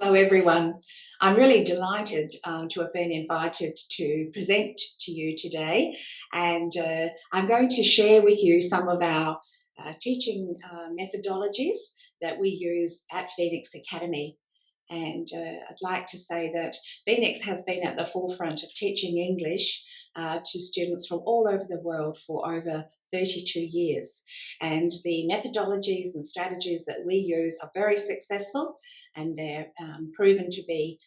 Hello, everyone. I'm really delighted to have been invited to present to you today, and I'm going to share with you some of our teaching methodologies that we use at Phoenix Academy. And I'd like to say that Phoenix has been at the forefront of teaching English to students from all over the world for over 32 years. And the methodologies and strategies that we use are very successful, and they're proven to be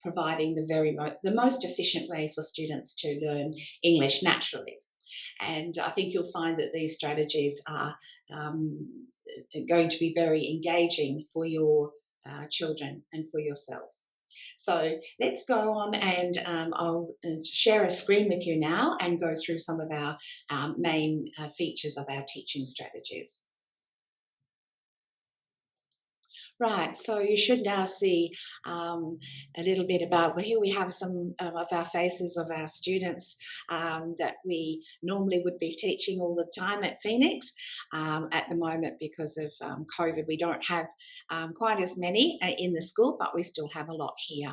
providing the most efficient way for students to learn English naturally. And I think you'll find that these strategies are going to be very engaging for your children and for yourselves. So let's go on, and I'll share a screen with you now and go through some of our main features of our teaching strategies. Right, so you should now see a little bit about, well, here we have some of our faces of our students that we normally would be teaching all the time at Phoenix. At the moment, because of COVID, we don't have quite as many in the school, but we still have a lot here.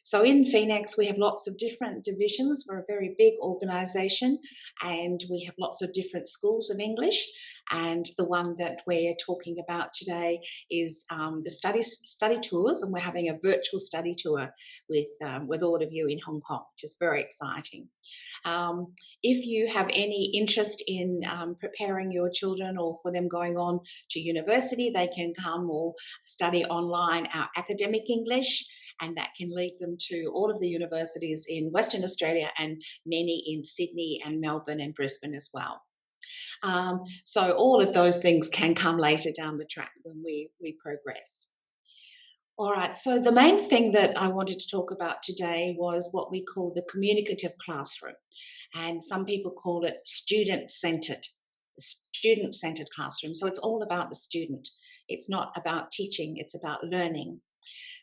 So in Phoenix, we have lots of different divisions. We're a very big organisation, and we have lots of different schools of English. And the one that we're talking about today is the study tours, and we're having a virtual study tour with all of you in Hong Kong, which is very exciting. If you have any interest in preparing your children or for them going on to university, they can come or study online our academic English, and that can lead them to all of the universities in Western Australia and many in Sydney and Melbourne and Brisbane as well. So all of those things can come later down the track when we progress. All right, so the main thing that I wanted to talk about today was what we call the communicative classroom, and some people call it student-centered classroom. So it's all about the student. It's not about teaching, it's about learning.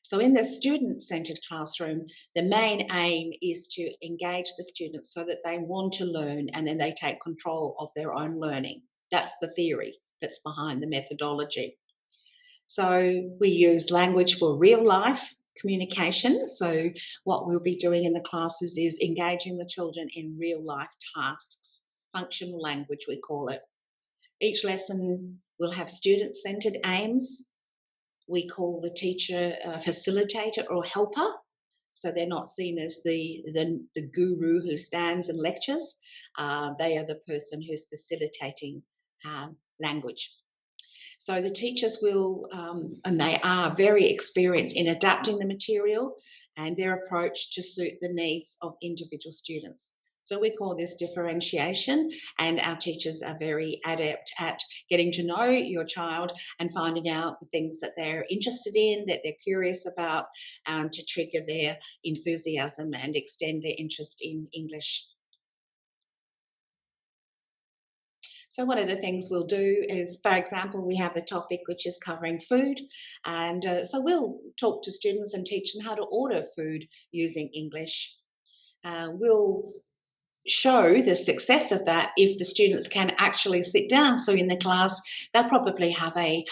So in the student-centered classroom, the main aim is to engage the students so that they want to learn, and then they take control of their own learning. That's the theory that's behind the methodology. So we use language for real life communication. So what we'll be doing in the classes is engaging the children in real life tasks, functional language we call it. Each lesson will have student-centered aims. We call the teacher a facilitator or helper, so they're not seen as the guru who stands and lectures. They are the person who's facilitating language. So the teachers will, and they are very experienced in adapting the material and their approach to suit the needs of individual students. So we call this differentiation, and our teachers are very adept at getting to know your child and finding out the things that they're interested in, that they're curious about, to trigger their enthusiasm and extend their interest in English. So one of the things we'll do is, for example, we have the topic which is covering food, and so we'll talk to students and teach them how to order food using English. We'll show the success of that if the students can actually sit down. So in the class, they'll probably have a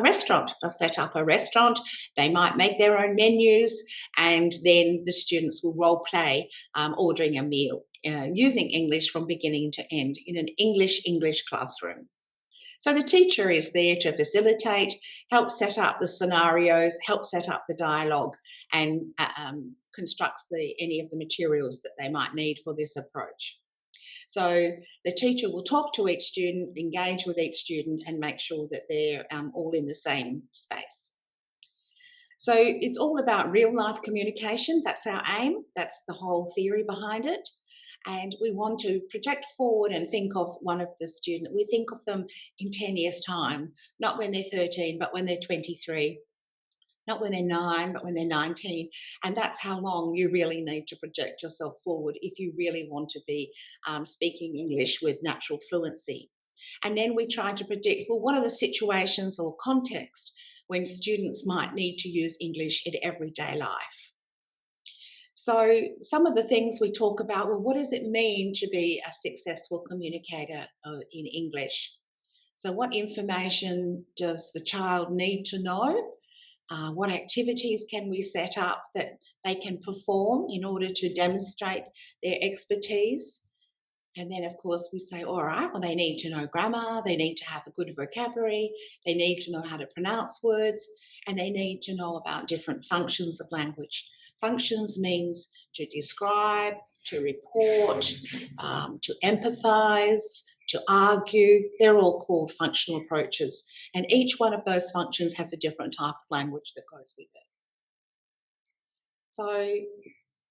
restaurant. They'll set up a restaurant. They might make their own menus, and then the students will role play ordering a meal using English from beginning to end in an English classroom. So the teacher is there to facilitate, help set up the scenarios, help set up the dialogue, and constructs any of the materials that they might need for this approach. So the teacher will talk to each student, engage with each student, and make sure that they're all in the same space. So it's all about real life communication. That's our aim. That's the whole theory behind it. And we want to project forward and think of one of the students. We think of them in 10 years' time, not when they're 13, but when they're 23. Not when they're 9, but when they're 19. And that's how long you really need to project yourself forward if you really want to be speaking English with natural fluency. And then we try to predict, well, what are the situations or context when students might need to use English in everyday life? So some of the things we talk about, well, what does it mean to be a successful communicator in English? So what information does the child need to know? What activities can we set up that they can perform in order to demonstrate their expertise? And then, of course, we say, all right, well, they need to know grammar, they need to have a good vocabulary, they need to know how to pronounce words, and they need to know about different functions of language. Functions means to describe, to report, to empathize, to argue. They're all called functional approaches. And each one of those functions has a different type of language that goes with it. So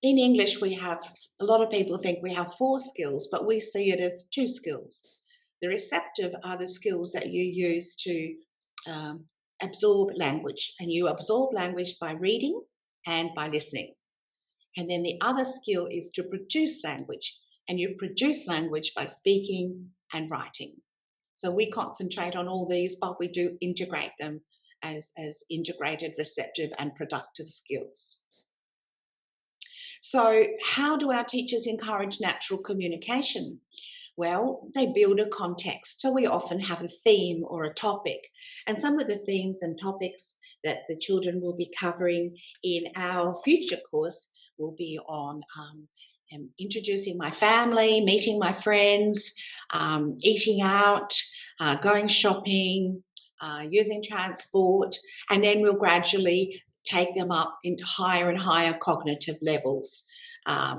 in English, we have a lot of people think we have 4 skills, but we see it as 2 skills. The receptive are the skills that you use to absorb language, and you absorb language by reading and by listening. And then the other skill is to produce language, and you produce language by speaking and writing. So we concentrate on all these, but we do integrate them as integrated receptive and productive skills. So, how do our teachers encourage natural communication? Well, they build a context. So, we often have a theme or a topic. And some of the themes and topics that the children will be covering in our future course will be on introducing my family, meeting my friends, eating out, going shopping, using transport, and then we'll gradually take them up into higher and higher cognitive levels,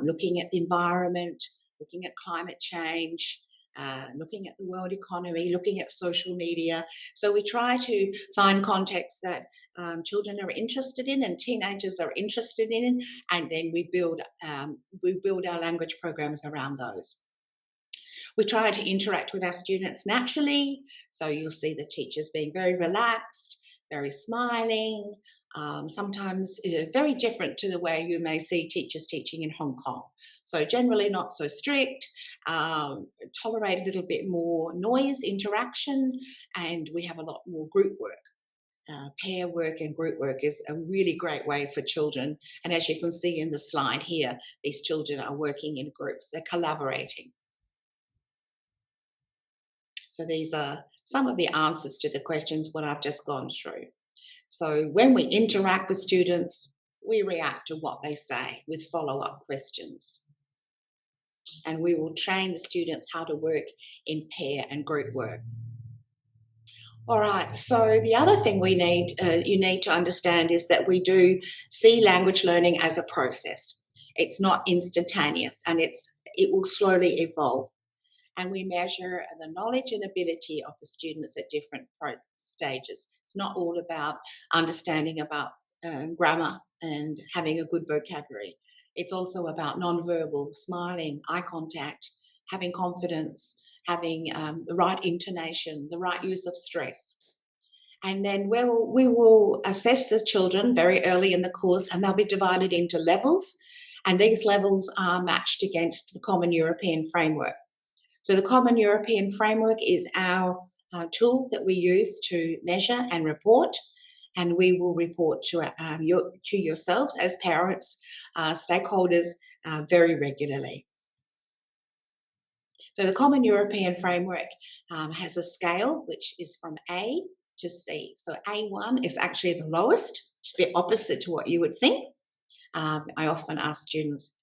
looking at the environment, looking at climate change, looking at the world economy, looking at social media. So we try to find contexts that children are interested in and teenagers are interested in, and then we build our language programs around those. We try to interact with our students naturally, so you'll see the teachers being very relaxed, very smiling, sometimes very different to the way you may see teachers teaching in Hong Kong. So generally not so strict, tolerate a little bit more noise, interaction, and we have a lot more group work. Pair work and group work is a really great way for children. And as you can see in the slide here, these children are working in groups, they're collaborating. So these are some of the answers to the questions what I've just gone through. So when we interact with students, we react to what they say with follow-up questions. And we will train the students how to work in pair and group work. All right, so the other thing you need to understand is that we do see language learning as a process. It's not instantaneous, and it will slowly evolve. And we measure the knowledge and ability of the students at different stages. It's not all about understanding about grammar and having a good vocabulary. It's also about nonverbal, smiling, eye contact, having confidence, having the right intonation, the right use of stress. And then we will assess the children very early in the course, and they'll be divided into levels. And these levels are matched against the Common European Framework. So the Common European Framework is our tool that we use to measure and report, and we will report to yourselves as parents, stakeholders, very regularly. So the Common European Framework has a scale which is from A to C. So A1 is actually the lowest, it's a bit opposite to what you would think. I often ask students,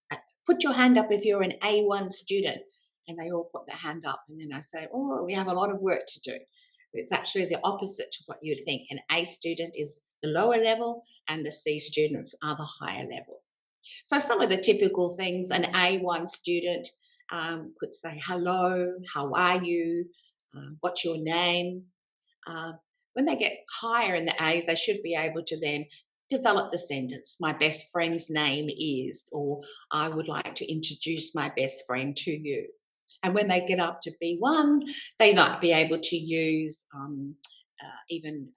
put your hand up if you're an A1 student. And they all put their hand up, and then I say, oh, we have a lot of work to do. It's actually the opposite to what you'd think. An A student is the lower level, and the C students are the higher level. So some of the typical things an A1 student could say, hello, how are you, what's your name? When they get higher in the A's, they should be able to then develop the sentence, my best friend's name is, or I would like to introduce my best friend to you. And when they get up to B1, they might be able to use even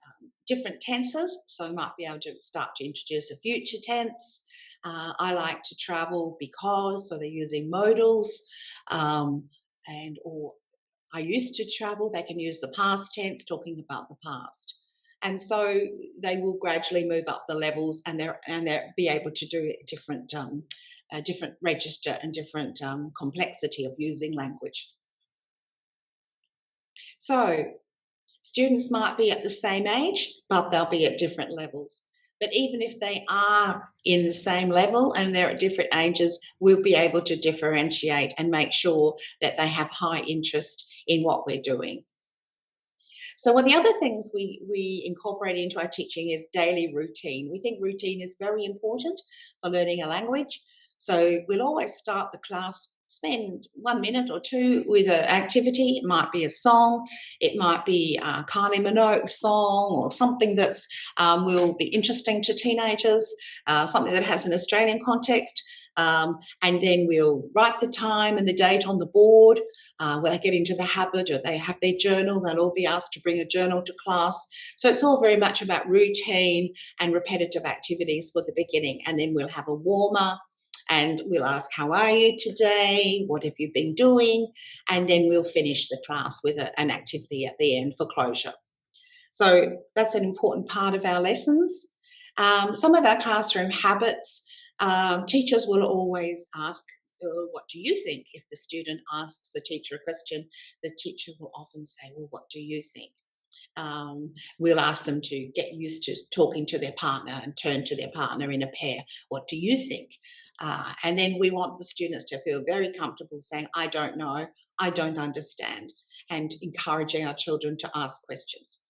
different tenses. So might be able to start to introduce a future tense. I like to travel because, so they're using modals, or I used to travel. They can use the past tense, talking about the past. And so they will gradually move up the levels, and they'll be able to do a different register and different complexity of using language. So students might be at the same age, but they'll be at different levels. But even if they are in the same level and they're at different ages, we'll be able to differentiate and make sure that they have high interest in what we're doing. So one of the other things we incorporate into our teaching is daily routine. We think routine is very important for learning a language. So we'll always start the class, spend 1 minute or two with an activity. It might be a song, it might be a Kylie Minogue song or something that's will be interesting to teenagers, something that has an Australian context. And then we'll write the time and the date on the board. When they get into the habit or they have their journal, they'll all be asked to bring a journal to class. So it's all very much about routine and repetitive activities for the beginning. And then we'll have a warmer and we'll ask, how are you today? What have you been doing? And then we'll finish the class with an activity at the end for closure. So that's an important part of our lessons. Some of our classroom habits, teachers will always ask, what do you think? If the student asks the teacher a question, the teacher will often say, well, what do you think? We'll ask them to get used to talking to their partner and turn to their partner in a pair. What do you think? And then we want the students to feel very comfortable saying, I don't know, I don't understand, and encouraging our children to ask questions.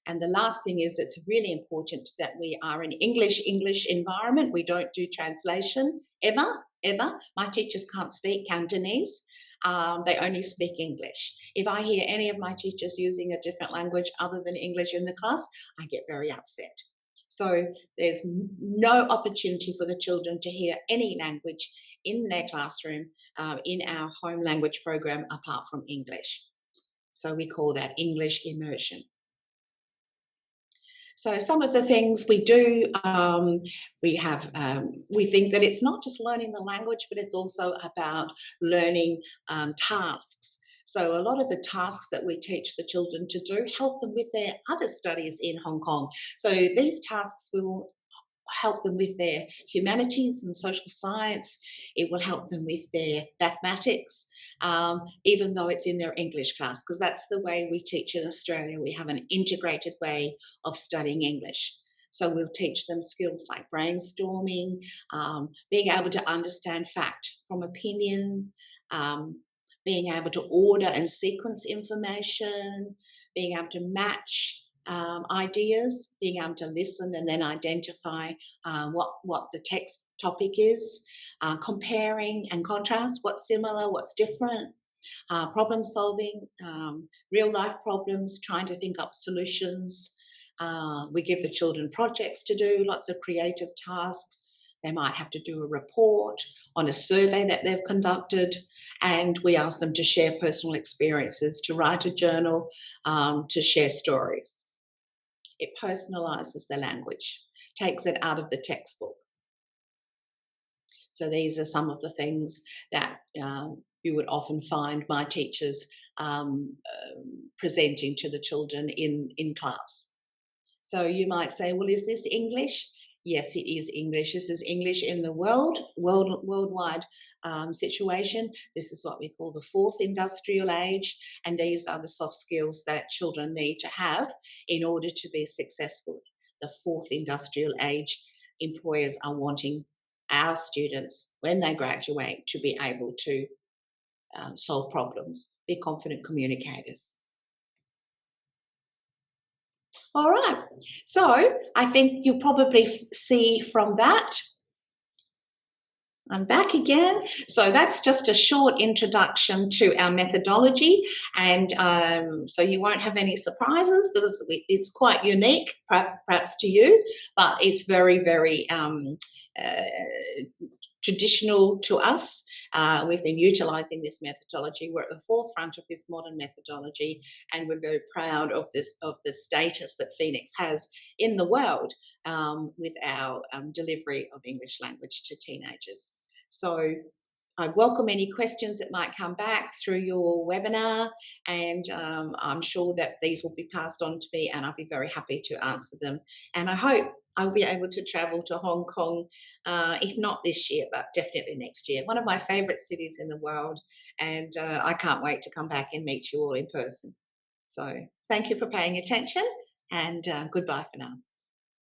And the last thing is it's really important that we are an English environment. We don't do translation ever, ever. My teachers can't speak Cantonese. They only speak English. If I hear any of my teachers using a different language other than English in the class, I get very upset. So there's no opportunity for the children to hear any language in their classroom, in our home language program, apart from English. So we call that English immersion. So some of the things we do, we think that it's not just learning the language, but it's also about learning tasks. So a lot of the tasks that we teach the children to do help them with their other studies in Hong Kong. So these tasks will help them with their humanities and social science. It will help them with their mathematics, even though it's in their English class, because that's the way we teach in Australia. We have an integrated way of studying English. So we'll teach them skills like brainstorming, being able to understand fact from opinion, being able to order and sequence information, being able to match ideas, being able to listen and then identify what the text topic is, comparing and contrast what's similar, what's different, problem solving, real life problems, trying to think up solutions. We give the children projects to do, lots of creative tasks. They might have to do a report on a survey that they've conducted, and we ask them to share personal experiences, to write a journal, to share stories. It personalises the language, takes it out of the textbook. So these are some of the things that you would often find my teachers presenting to the children in class. So you might say, well, is this English? Yes, it is English. This is English in the worldwide situation. This is what we call the fourth industrial age, and these are the soft skills that children need to have in order to be successful. The fourth industrial age, employers are wanting our students, when they graduate, to be able to solve problems, be confident communicators. All right, so I think you'll probably see from that. I'm back again. So that's just a short introduction to our methodology, and so you won't have any surprises because it's quite unique, perhaps to you, but it's very, very traditional to us. We've been utilising this methodology. We're at the forefront of this modern methodology, and we're very proud of the status that Phoenix has in the world with our delivery of English language to teenagers. So I welcome any questions that might come back through your webinar, and I'm sure that these will be passed on to me, and I'll be very happy to answer them. And I hope I'll be able to travel to Hong Kong, if not this year, but definitely next year. One of my favourite cities in the world, and I can't wait to come back and meet you all in person. So thank you for paying attention, and goodbye for now.